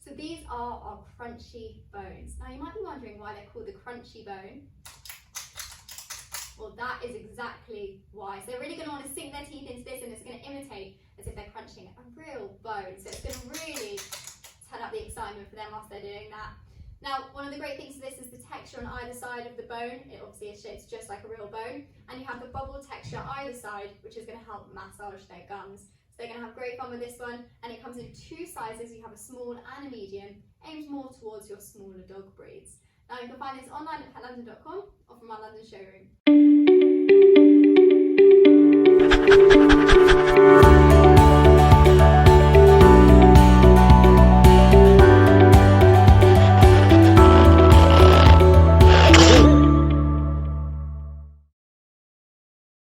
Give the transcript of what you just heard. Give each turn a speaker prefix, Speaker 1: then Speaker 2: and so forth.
Speaker 1: So these are our crunchy bones. Now you might be wondering why they're called the crunchy bone. Well, that is exactly why. So they're really going to want to sink their teeth into this, and it's going to imitate as if they're crunching a real bone. So it's going to really turn up the excitement for them whilst they're doing that. Now, one of the great things to this is the texture on either side of the bone. It obviously is shaped just like a real bone, and you have the bubble texture either side, which is going to help massage their gums. So they're going to have great fun with this one, and it comes in 2 sizes. You have a small and a medium, aimed more towards your smaller dog breeds. Now you can find this online at PetLondon.com or from our London showroom.